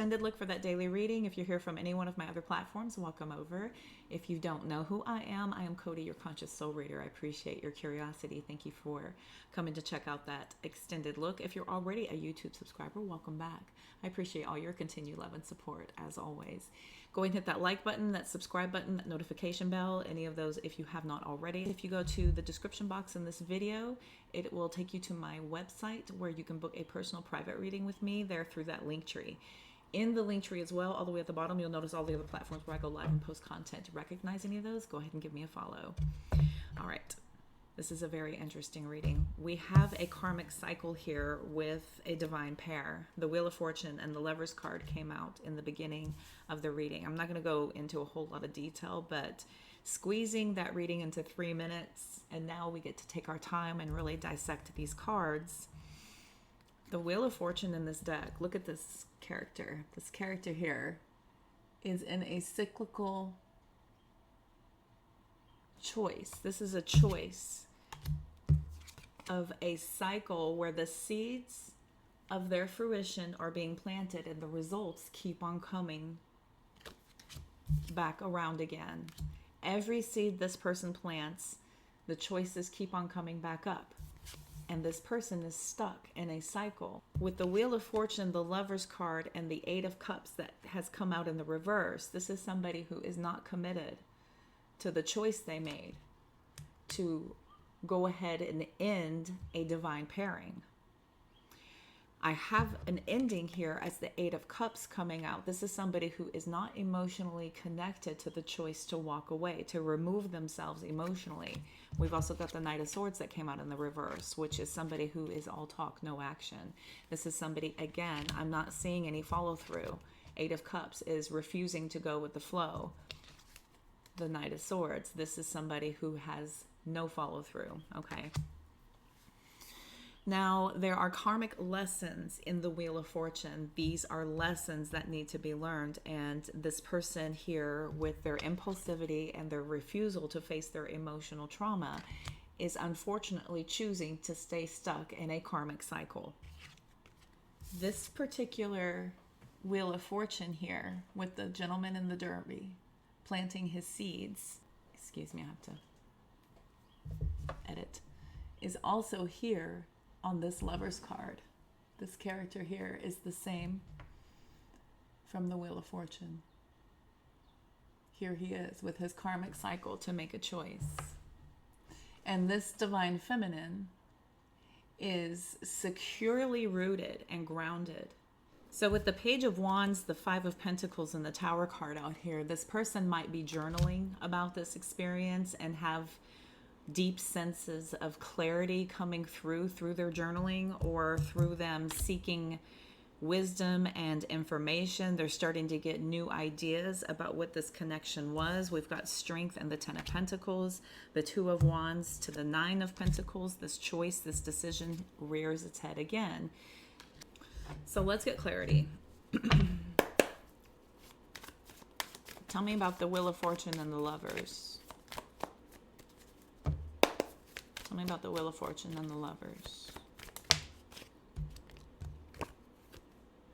extended look for that daily reading. If you're here from any one of my other platforms, welcome over. If you don't know who I am Cody, your conscious soul reader. I appreciate your curiosity. Thank you for coming to check out that extended look. If you're already a YouTube subscriber, welcome back. I appreciate all your continued love and support as always. Go ahead and hit that like button, that subscribe button, that notification bell, any of those if you have not already. If you go to the description box in this video, it will take you to my website where you can book a personal private reading with me there through that link tree. In the link tree as well, all the way at the bottom, you'll notice all the other platforms where I go live and post content. To recognize any of those, go ahead and give me a follow. All right. This is a very interesting reading. We have a karmic cycle here with a divine pair. The Wheel of Fortune and the Lovers card came out in the beginning of the reading. I'm not going to go into a whole lot of detail, but squeezing that reading into 3 minutes, and now we get to take our time and really dissect these cards. The Wheel of Fortune in this deck, look at this character. This character here is in a cyclical choice. This is a choice of a cycle where the seeds of their fruition are being planted and the results keep on coming back around again. Every seed this person plants, the choices keep on coming back up. And this person is stuck in a cycle. With the Wheel of Fortune, the Lovers card, and the Eight of Cups that has come out in the reverse, this is somebody who is not committed to the choice they made to go ahead and end a divine pairing. I have an ending here as the Eight of Cups coming out. This is somebody who is not emotionally connected to the choice to walk away, to remove themselves emotionally. We've also got the Knight of Swords that came out in the reverse, which is somebody who is all talk, no action. This is somebody, again, I'm not seeing any follow through. Eight of Cups is refusing to go with the flow. The Knight of Swords, this is somebody who has no follow through, okay? Now, there are karmic lessons in the Wheel of Fortune. These are lessons that need to be learned. And this person here, with their impulsivity and their refusal to face their emotional trauma, is unfortunately choosing to stay stuck in a karmic cycle. This particular Wheel of Fortune here, with the gentleman in the derby planting his seeds, excuse me, I have to edit, is also here on this Lovers card. This character here is the same from the Wheel of Fortune. Here he is with his karmic cycle to make a choice. And this divine feminine is securely rooted and grounded. So with the Page of Wands, the Five of Pentacles, and the Tower card out here, this person might be journaling about this experience and have deep senses of clarity coming through their journaling, or through them seeking wisdom and information. They're starting to get new ideas about what this connection was. We've got Strength and the Ten of Pentacles, the Two of Wands to the Nine of Pentacles. This choice, this decision rears its head again. So let's get clarity. Tell me about the Wheel of Fortune and the Lovers. Tell me about the Wheel of Fortune and the Lovers.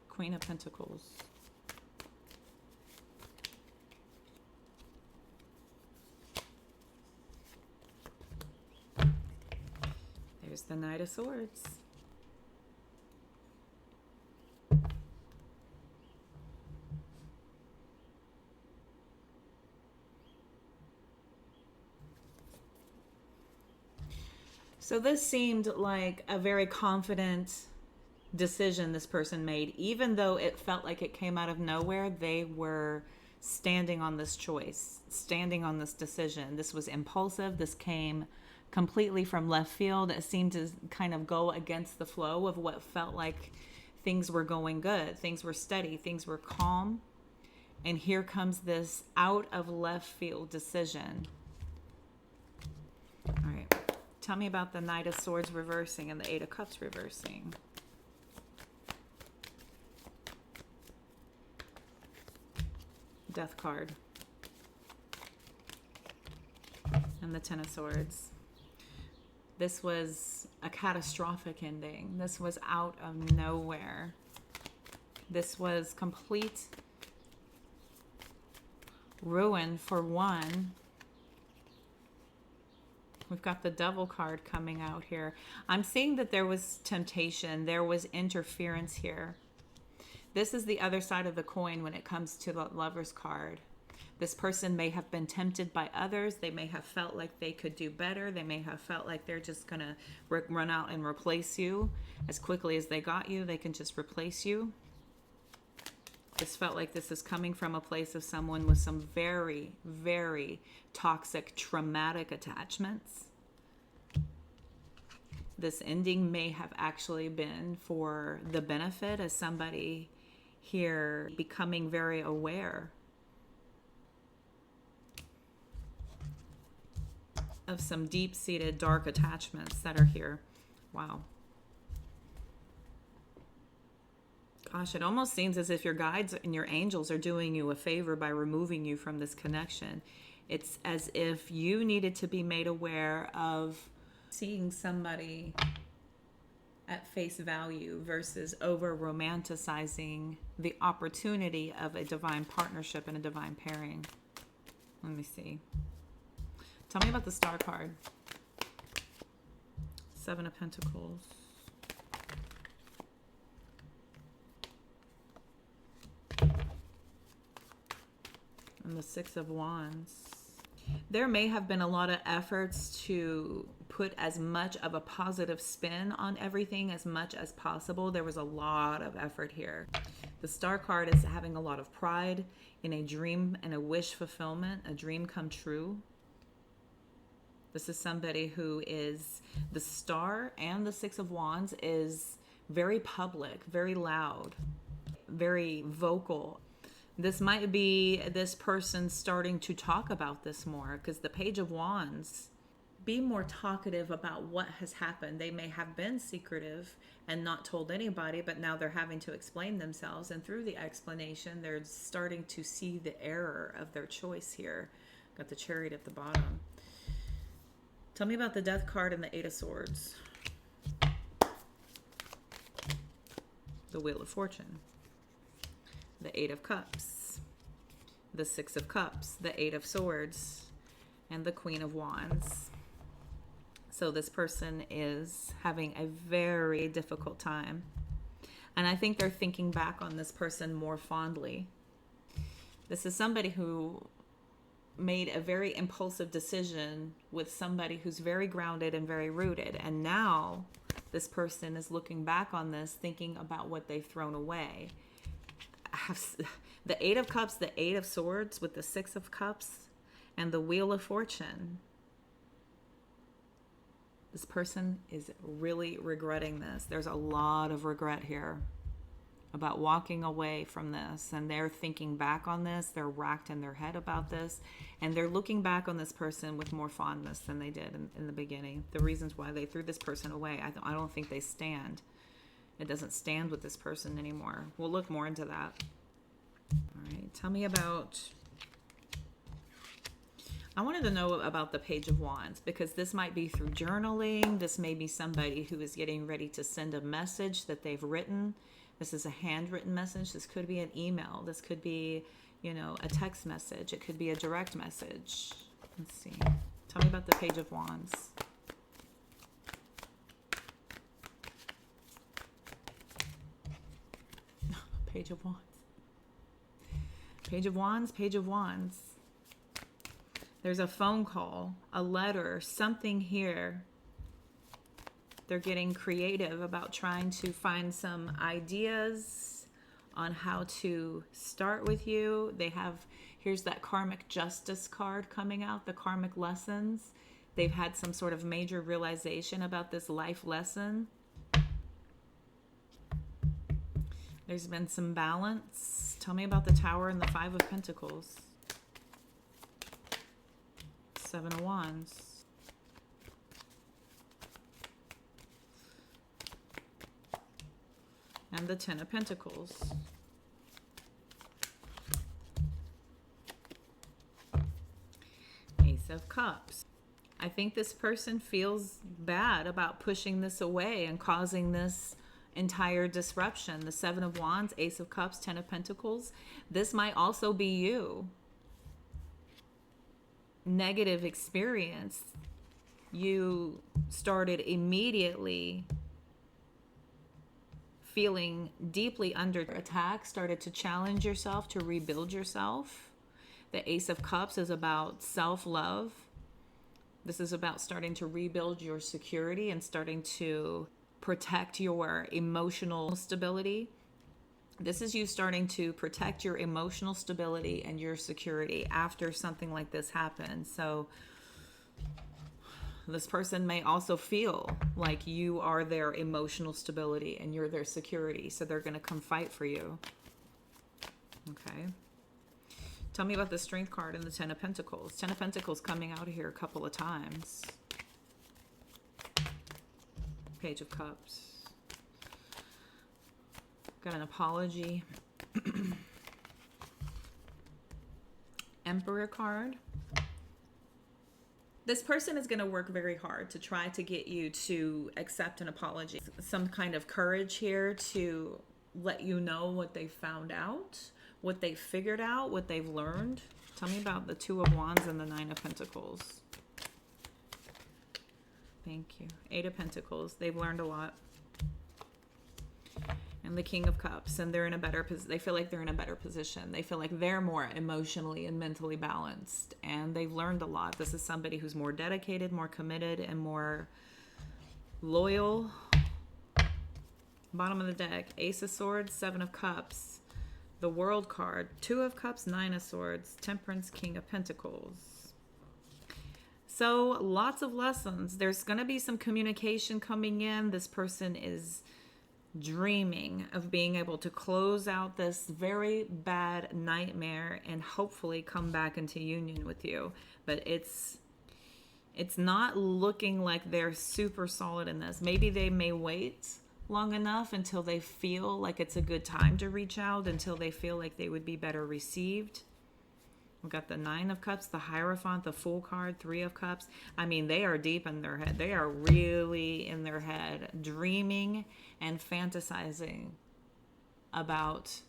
Queen of Pentacles. There's the Knight of Swords. So this seemed like a very confident decision this person made. Even though it felt like it came out of nowhere, they were standing on this choice, standing on this decision. This was impulsive. This came completely from left field. It seemed to kind of go against the flow of what felt like things were going good. Things were steady. Things were calm. And here comes this out of left field decision. All right. Tell me about the Knight of Swords reversing and the Eight of Cups reversing. Death card. And the Ten of Swords. This was a catastrophic ending. This was out of nowhere. This was complete ruin for one. We've got the Devil card coming out here. I'm seeing that there was temptation. There was interference here. This is the other side of the coin when it comes to the Lover's card. This person may have been tempted by others. They may have felt like they could do better. They may have felt like they're just going to run out and replace you. As quickly as they got you, they can just replace you. This felt like this is coming from a place of someone with some very, very toxic, traumatic attachments. This ending may have actually been for the benefit of somebody here becoming very aware of some deep-seated dark attachments that are here. Wow. Gosh, it almost seems as if your guides and your angels are doing you a favor by removing you from this connection. It's as if you needed to be made aware of seeing somebody at face value versus over romanticizing the opportunity of a divine partnership and a divine pairing. Let me see. Tell me about the Star card. Seven of Pentacles. And the Six of Wands. There may have been a lot of efforts to put as much of a positive spin on everything as much as possible. There was a lot of effort here. The Star card is having a lot of pride in a dream and a wish fulfillment, a dream come true. This is somebody who is, the Star and the Six of Wands is very public, very loud, very vocal. This might be this person starting to talk about this more, because the Page of Wands, be more talkative about what has happened. They may have been secretive and not told anybody, but now they're having to explain themselves. And through the explanation, they're starting to see the error of their choice here. Got the Chariot at the bottom. Tell me about the Death card and the Eight of Swords. The Wheel of Fortune. The Eight of Cups, the Six of Cups, the Eight of Swords, and the Queen of Wands. So this person is having a very difficult time. And I think they're thinking back on this person more fondly. This is somebody who made a very impulsive decision with somebody who's very grounded and very rooted. And now this person is looking back on this, thinking about what they've thrown away. The Eight of Cups, the Eight of Swords with the Six of Cups, and the Wheel of Fortune. This person is really regretting this. There's a lot of regret here about walking away from this, and they're thinking back on this. They're racked in their head about this, and they're looking back on this person with more fondness than they did in the beginning. The reasons why they threw this person away, I don't think they stand. It doesn't stand with this person anymore. We'll look more into that. All right, tell me about... I wanted to know about the Page of Wands, because this might be through journaling. This may be somebody who is getting ready to send a message that they've written. This is a handwritten message. This could be an email. This could be, a text message. It could be a direct message. Let's see. Tell me about the Page of Wands. Page of Wands. Page of Wands, Page of Wands. There's a phone call, a letter, something here. They're getting creative about trying to find some ideas on how to start with you. Here's that karmic justice card coming out, the karmic lessons. They've had some sort of major realization about this life lesson. There's been some balance. Tell me about the Tower and the Five of Pentacles. Seven of Wands. And the Ten of Pentacles. Ace of Cups. I think this person feels bad about pushing this away and causing this entire disruption. The Seven of Wands, Ace of Cups, Ten of Pentacles. This might also be you. Negative experience. You started immediately feeling deeply under attack, started to challenge yourself, to rebuild yourself. The Ace of Cups is about self-love. This is about starting to rebuild your security and starting to protect your emotional stability. This is you starting to protect your emotional stability and your security after something like this happens. So this person may also feel like you are their emotional stability and you're their security. So they're going to come fight for you. Okay. Tell me about the Strength card and the Ten of Pentacles. Ten of Pentacles coming out here a couple of times. Page of Cups. Got an apology. Emperor card. This person is going to work very hard to try to get you to accept an apology. Some kind of courage here to let you know what they found out, what they figured out, what they've learned. Tell me about the Two of Wands and the Nine of Pentacles. Thank you. Eight of Pentacles. They've learned a lot. And the King of Cups. And they're in a better position. They feel like they're in a better position. They feel like they're more emotionally and mentally balanced. And they've learned a lot. This is somebody who's more dedicated, more committed, and more loyal. Bottom of the deck. Ace of Swords, Seven of Cups. The World card. Two of Cups, Nine of Swords. Temperance, King of Pentacles. So lots of lessons. There's going to be some communication coming in. This person is dreaming of being able to close out this very bad nightmare and hopefully come back into union with you. But it's not looking like they're super solid in this. Maybe they may wait long enough until they feel like it's a good time to reach out, until they feel like they would be better received. We've got the Nine of Cups, the Hierophant, the Fool card, Three of Cups. I mean, they are deep in their head. They are really in their head, dreaming and fantasizing about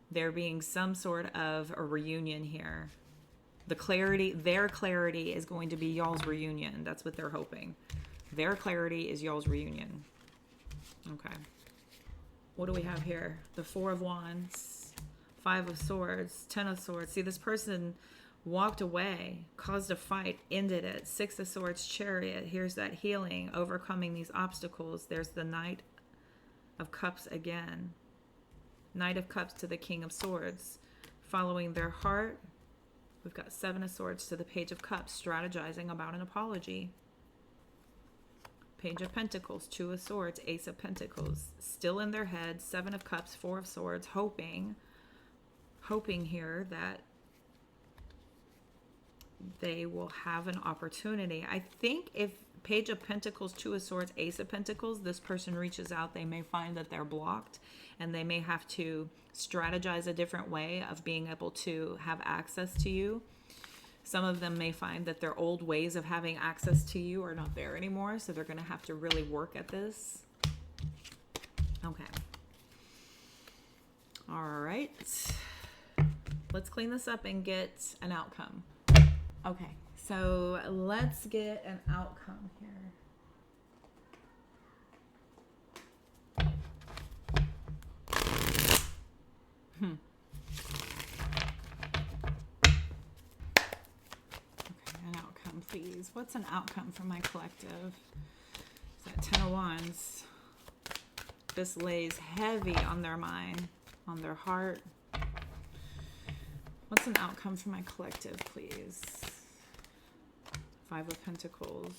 there being some sort of a reunion here. Their clarity is going to be y'all's reunion. That's what they're hoping. Their clarity is y'all's reunion. Okay. What do we have here? The Four of Wands. Five of Swords, Ten of Swords. See, this person walked away, caused a fight, ended it. Six of Swords, Chariot. Here's that healing, overcoming these obstacles. There's the Knight of Cups again. Knight of Cups to the King of Swords. Following their heart. We've got Seven of Swords to the Page of Cups, strategizing about an apology. Page of Pentacles, Two of Swords, Ace of Pentacles. Still in their head. Seven of Cups, Four of Swords, hoping here that they will have an opportunity. I think if Page of Pentacles, Two of Swords, Ace of Pentacles, this person reaches out, they may find that they're blocked and they may have to strategize a different way of being able to have access to you. Some of them may find that their old ways of having access to you are not there anymore, so they're going to have to really work at this. Okay. All right. Let's clean this up and get an outcome. Okay, so let's get an outcome here. Okay, an outcome, please. What's an outcome for my collective? Is that Ten of Wands? This lays heavy on their mind, on their heart. What's an outcome for my collective, please? Five of Pentacles.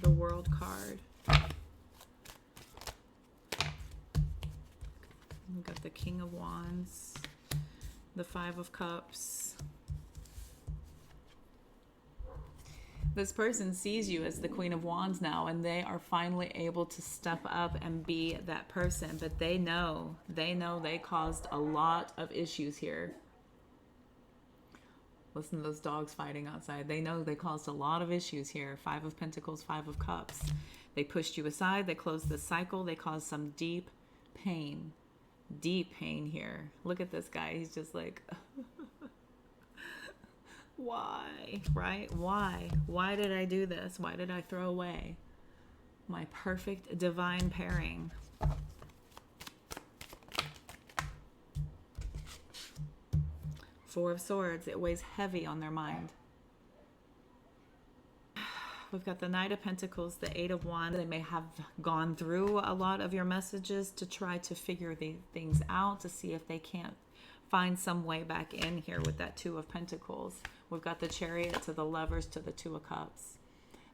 The World card. We've got the King of Wands. The Five of Cups. This person sees you as the Queen of Wands now, and they are finally able to step up and be that person. But they know they caused a lot of issues here. Listen to those dogs fighting outside. They know they caused a lot of issues here. Five of Pentacles, Five of Cups. They pushed you aside. They closed the cycle. They caused some deep pain. Deep pain here. Look at this guy. He's just like, why? Right? Why? Why did I do this? Why did I throw away my perfect divine pairing? Four of Swords. It weighs heavy on their mind. We've got the Knight of Pentacles, the Eight of Wands. They may have gone through a lot of your messages to try to figure these things out, to see if they can't find some way back in here with that Two of Pentacles. We've got the Chariot to the Lovers to the Two of Cups.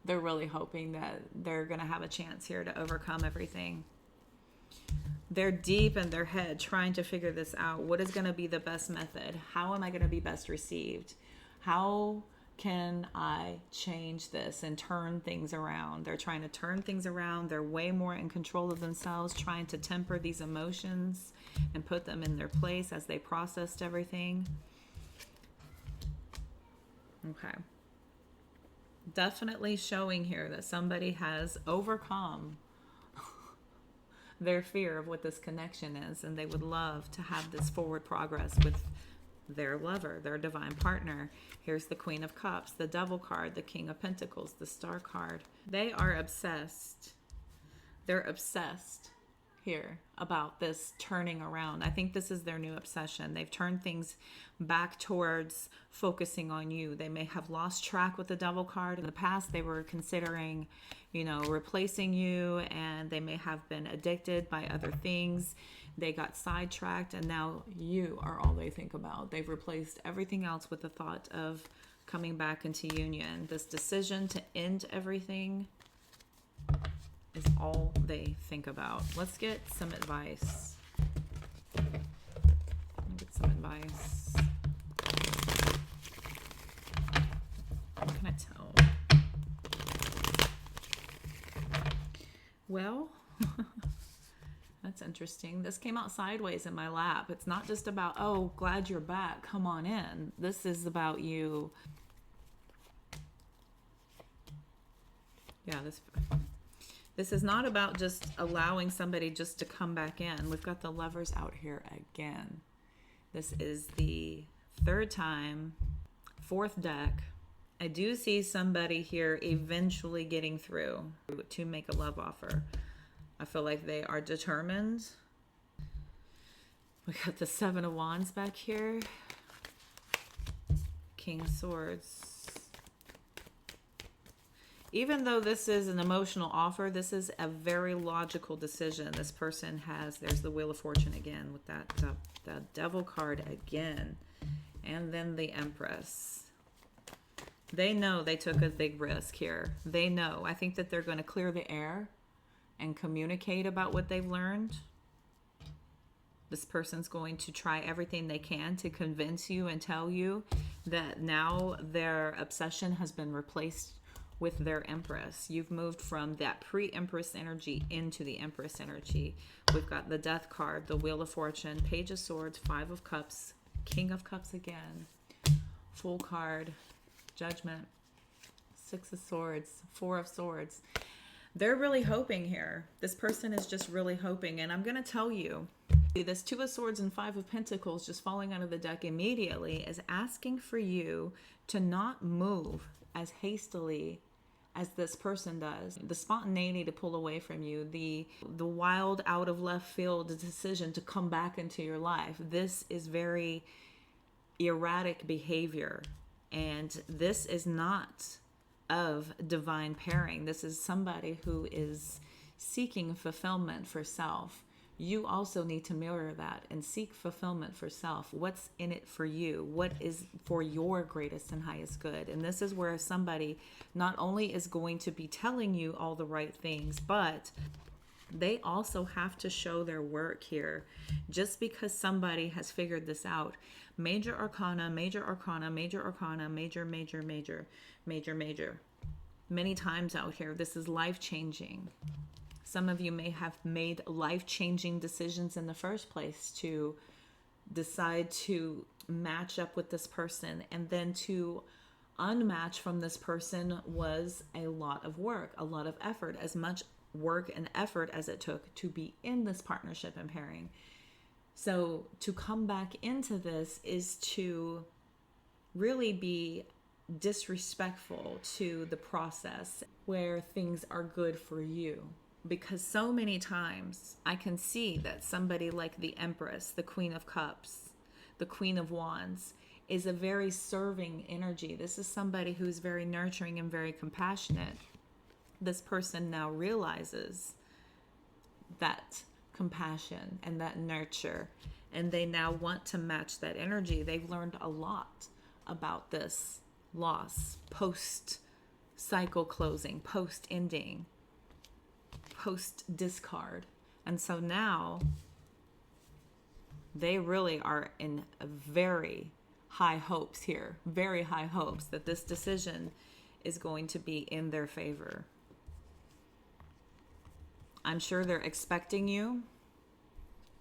They're really hoping that they're going to have a chance here to overcome everything. They're deep in their head trying to figure this out. What is going to be the best method? How am I going to be best received? How can I change this and turn things around? They're trying to turn things around. They're way more in control of themselves, trying to temper these emotions and put them in their place as they processed everything. Okay. Definitely showing here that somebody has overcome their fear of what this connection is, and they would love to have this forward progress with their lover, their divine partner. Here's the Queen of Cups, the Devil card, the King of Pentacles, the Star card. They are obsessed. They're obsessed here about this turning around. I think this is their new obsession. They've turned things back towards focusing on you. They may have lost track with the Devil card. In the past, they were considering, replacing you, and they may have been addicted by other things. They got sidetracked, and now you are all they think about. They've replaced everything else with the thought of coming back into union. This decision to end everything is all they think about. Let's get some advice. Get some advice. What can I tell? Well, that's interesting. This came out sideways in my lap. It's not just about, oh, glad you're back, come on in. This is about you. Yeah, this is not about just allowing somebody just to come back in. We've got the Lovers out here again. This is the third time, fourth deck. I do see somebody here eventually getting through to make a love offer. I feel like they are determined. We got the Seven of Wands back here. King of Swords. Even though this is an emotional offer, this is a very logical decision. This person has, there's the Wheel of Fortune again with that the Devil card again. And then the Empress. They know they took a big risk here. They know. I think that they're going to clear the air and communicate about what they've learned. This person's going to try everything they can to convince you and tell you that now their obsession has been replaced with their Empress. You've moved from that pre-Empress energy into the Empress energy. We've got the Death card, the Wheel of Fortune, Page of Swords, Five of Cups, King of Cups again, Fool card, Judgment, Six of Swords, Four of Swords. They're really hoping here. This person is just really hoping. And I'm going to tell you, this Two of Swords and Five of Pentacles just falling out of the deck immediately is asking for you to not move as hastily as this person does. The spontaneity to pull away from you, the wild out of left field decision to come back into your life. This is very erratic behavior. And this is not of divine pairing. This is somebody who is seeking fulfillment for self. You also need to mirror that and seek fulfillment for self. What's in it for you? What is for your greatest and highest good? And this is where somebody not only is going to be telling you all the right things, but they also have to show their work here. Just because somebody has figured this out, major arcana, major arcana, major arcana, major, major, major, major, major. Many times out here, this is life-changing. Some of you may have made life-changing decisions in the first place to decide to match up with this person, and then to unmatch from this person was a lot of work, a lot of effort. As much work and effort as it took to be in this partnership and pairing. So to come back into this is to really be disrespectful to the process where things are good for you. Because so many times I can see that somebody like the Empress, the Queen of Cups, the Queen of Wands, is a very serving energy. This is somebody who's very nurturing and very compassionate. This person now realizes that compassion and that nurture, and they now want to match that energy. They've learned a lot about this loss, post cycle closing, post ending, post discard. And so now they really are in very high hopes here, very high hopes that this decision is going to be in their favor. I'm sure they're expecting you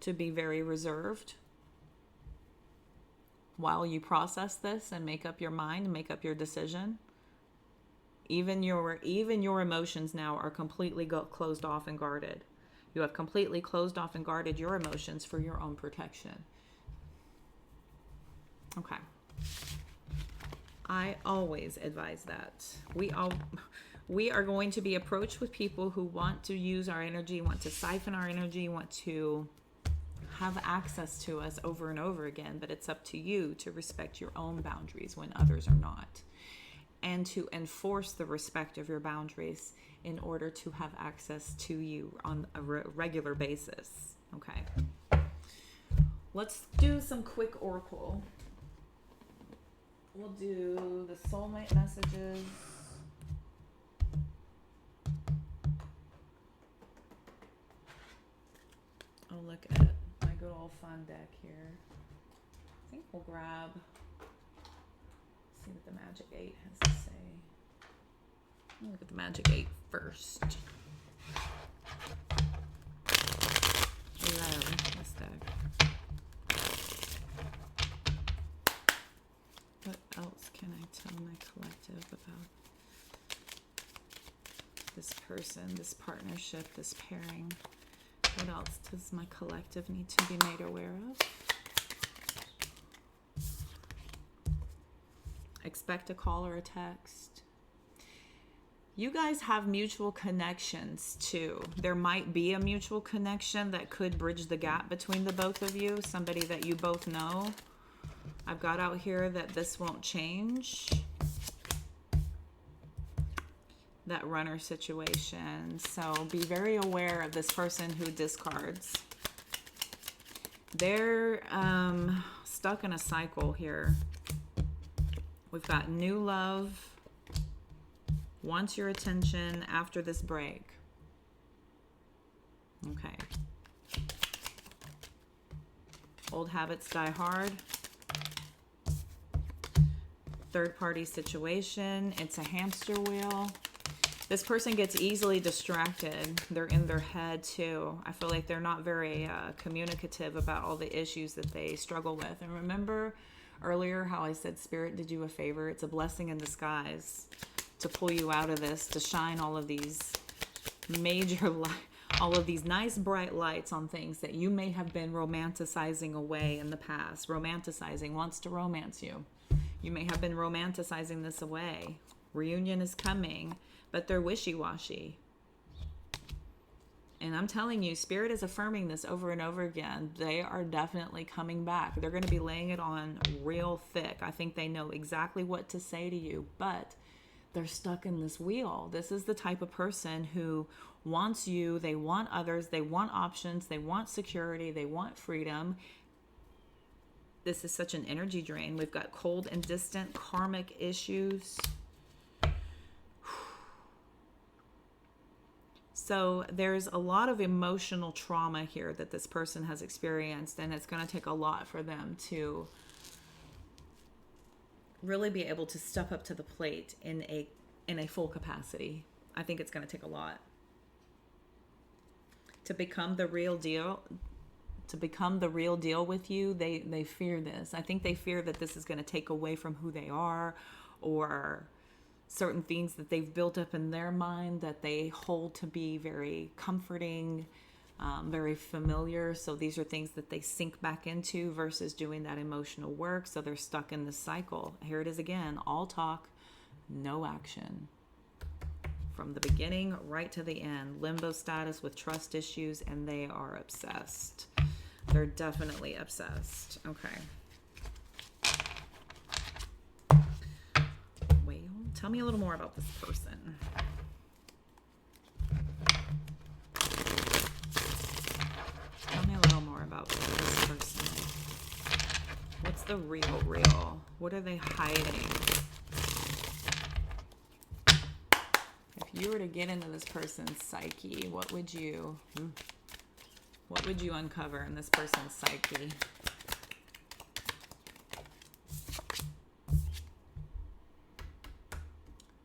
to be very reserved while you process this and make up your mind and make up your decision. Even your emotions now are completely closed off and guarded. You have completely closed off and guarded your emotions for your own protection. Okay. I always advise that. We are going to be approached with people who want to use our energy, want to siphon our energy, want to have access to us over and over again, but it's up to you to respect your own boundaries when others are not, and to enforce the respect of your boundaries in order to have access to you on a regular basis. Okay. Let's do some quick oracle. We'll do the soulmate messages. Oh, look at my good old fun deck here. I think we'll grab, see what the Magic 8 has to say. I'll look at the Magic 8 first. Love this deck. What else can I tell my collective about this person, this partnership, this pairing? What else does my collective need to be made aware of? Expect a call or a text. You guys have mutual connections too. There might be a mutual connection that could bridge the gap between the both of you. Somebody that you both know. I've got out here that this won't change. That runner situation. So be very aware of this person who discards. They're stuck in a cycle here. We've got new love, wants your attention after this break. Okay. Old habits die hard. Third party situation. It's a hamster wheel. This person gets easily distracted. They're in their head too. I feel like they're not very communicative about all the issues that they struggle with. And remember earlier how I said Spirit did you a favor? It's a blessing in disguise to pull you out of this, to shine all of these all of these nice bright lights on things that you may have been romanticizing away in the past. Romanticizing wants to romance you. You may have been romanticizing this away. Reunion is coming. But they're wishy-washy. And I'm telling you, Spirit is affirming this over and over again. They are definitely coming back. They're going to be laying it on real thick. I think they know exactly what to say to you, but they're stuck in this wheel. This is the type of person who wants you. They want others. They want options. They want security. They want freedom. This is such an energy drain. We've got cold and distant karmic issues. So there's a lot of emotional trauma here that this person has experienced, and it's going to take a lot for them to really be able to step up to the plate in a full capacity. I think it's going to take a lot to become the real deal. To become the real deal with you, they fear this. I think they fear that this is going to take away from who they are, or certain things that they've built up in their mind that they hold to be very comforting, very familiar. So these are things that they sink back into versus doing that emotional work. So they're stuck in this cycle. Here it is again, all talk, no action. From the beginning right to the end, limbo status with trust issues, and they are obsessed. They're definitely obsessed. Okay. Well, tell me a little more about this person. Tell me a little more about this person. What's the real? What are they hiding? If you were to get into this person's psyche, what would you uncover in this person's psyche?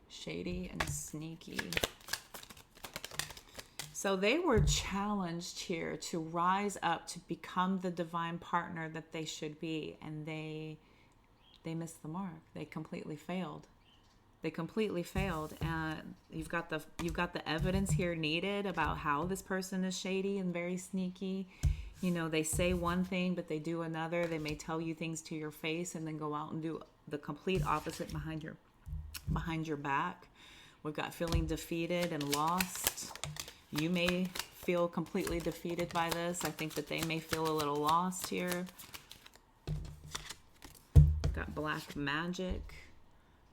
Shady and sneaky. So they were challenged here to rise up to become the divine partner that they should be, and they missed the mark. They completely failed. And you've got the evidence here needed about how this person is shady and very sneaky. You know, they say one thing but they do another. They may tell you things to your face and then go out and do the complete opposite behind your back. We've got feeling defeated and lost. You may feel completely defeated by this. I think that they may feel a little lost here. We've got black magic.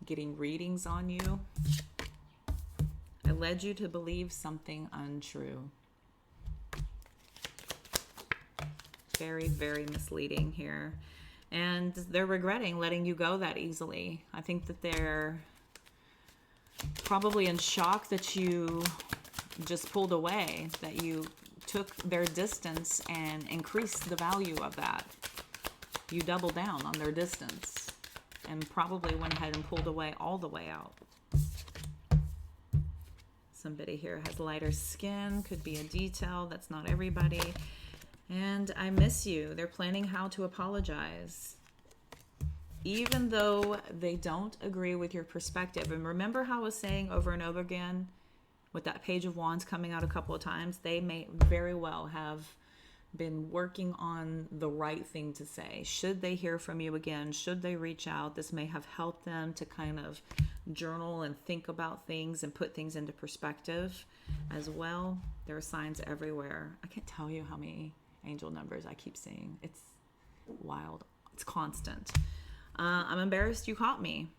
Getting readings on you. I led you to believe something untrue. Very, very misleading here. And they're regretting letting you go that easily. I think that they're probably in shock that you just pulled away, that you took their distance and increased the value of that. You doubled down on their distance. And probably went ahead and pulled away all the way out. Somebody here has lighter skin. Could be a detail. That's not everybody. And I miss you. They're planning how to apologize. Even though they don't agree with your perspective. And remember how I was saying over and over again, with that Page of Wands coming out a couple of times, they may very well have been working on the right thing to say. Should they hear from you again? Should they reach out? This may have helped them to kind of journal and think about things and put things into perspective as well. There are signs everywhere. I can't tell you how many angel numbers I keep seeing. It's wild. It's constant. I'm embarrassed you caught me.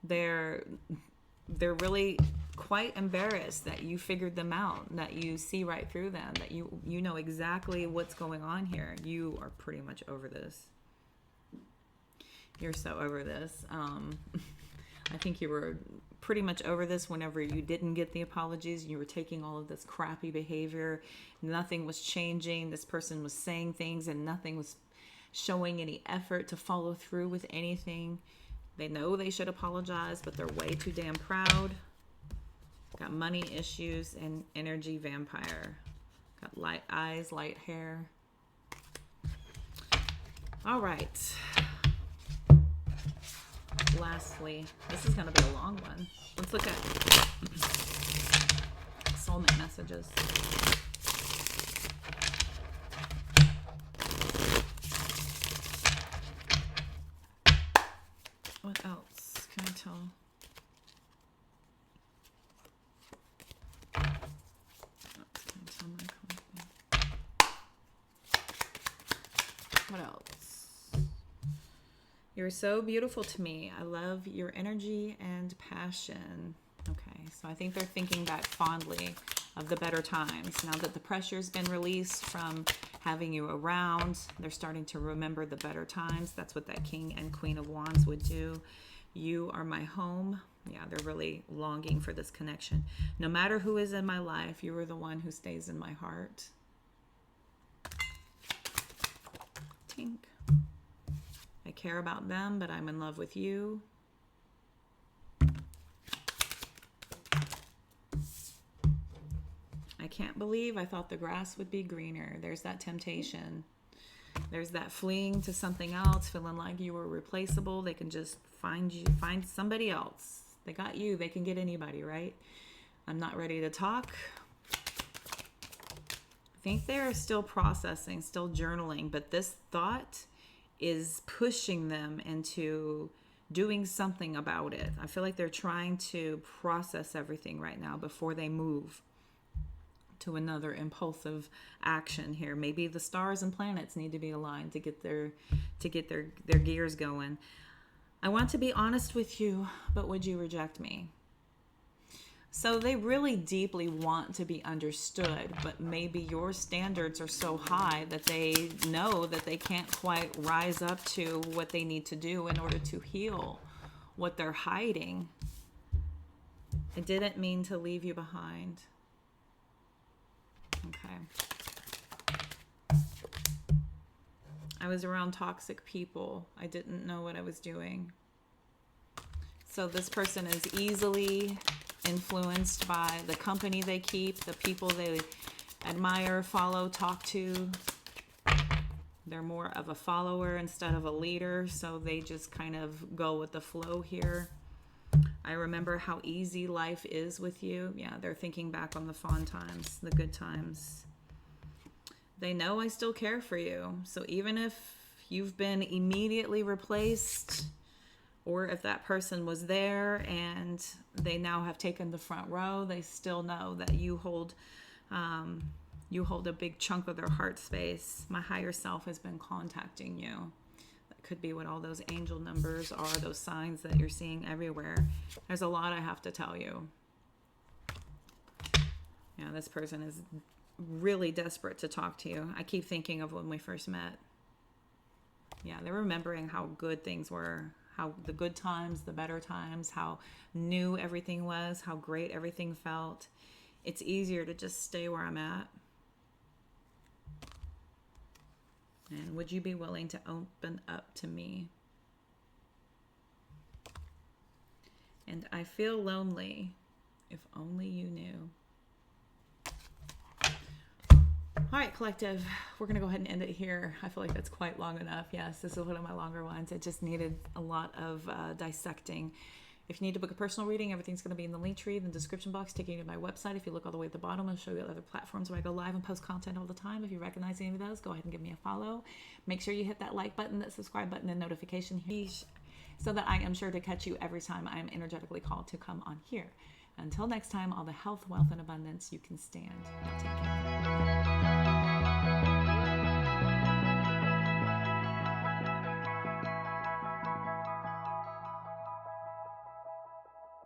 They're really quite embarrassed that you figured them out, that you see right through them, that you know exactly what's going on here. You are pretty much over this. You're so over this. I think you were pretty much over this whenever you didn't get the apologies. You were taking all of this crappy behavior. Nothing was changing. This person was saying things and nothing was showing any effort to follow through with anything. They know they should apologize, but they're way too damn proud. Got money issues and energy vampire. Got light eyes, light hair. All right. Lastly, this is going to be a long one. Let's look at soulmate messages. What else can I tell? What else? You're so beautiful to me. I love your energy and passion. Okay, so I think they're thinking back fondly of the better times. Now that the pressure's been released from having you around, they're starting to remember the better times. That's what that King and Queen of Wands would do. You are my home. Yeah, they're really longing for this connection. No matter who is in my life, you are the one who stays in my heart. Tink. I care about them, but I'm in love with you. I can't believe I thought the grass would be greener. There's that temptation. There's that fleeing to something else, feeling like you were replaceable. They can just Find somebody else. They got you. They can get anybody, right? I'm not ready to talk. I think they're still processing, still journaling, but this thought is pushing them into doing something about it. I feel like they're trying to process everything right now before they move to another impulsive action here. Maybe the stars and planets need to be aligned to get their gears going. I want to be honest with you, but would you reject me? So they really deeply want to be understood, but maybe your standards are so high that they know that they can't quite rise up to what they need to do in order to heal what they're hiding. I didn't mean to leave you behind. Okay. I was around toxic people. I didn't know what I was doing. So this person is easily influenced by the company they keep, the people they admire, follow, talk to. They're more of a follower instead of a leader, so they just kind of go with the flow here. I remember how easy life is with you. Yeah, they're thinking back on the fond times, the good times. They know I still care for you. So even if you've been immediately replaced, or if that person was there and they now have taken the front row, they still know that you hold a big chunk of their heart space. My higher self has been contacting you. That could be what all those angel numbers are, those signs that you're seeing everywhere. There's a lot I have to tell you. Yeah, this person is really desperate to talk to you. I keep thinking of when we first met. Yeah, they're remembering how good things were, how the good times, the better times, how new everything was, how great everything felt. It's easier to just stay where I'm at. And would you be willing to open up to me? And I feel lonely, if only you knew. All right, collective, we're going to go ahead and end it here. I feel like that's quite long enough. Yes, this is one of my longer ones. It just needed a lot of dissecting. If you need to book a personal reading, everything's going to be in the link tree in the description box, taking you to my website. If you look all the way at the bottom, I'll show you other platforms where I go live and post content all the time. If you recognize any of those, go ahead and give me a follow. Make sure you hit that like button, that subscribe button, and notification here, so that I am sure to catch you every time I am energetically called to come on here. Until next time, all the health, wealth, and abundance you can stand. Now take care.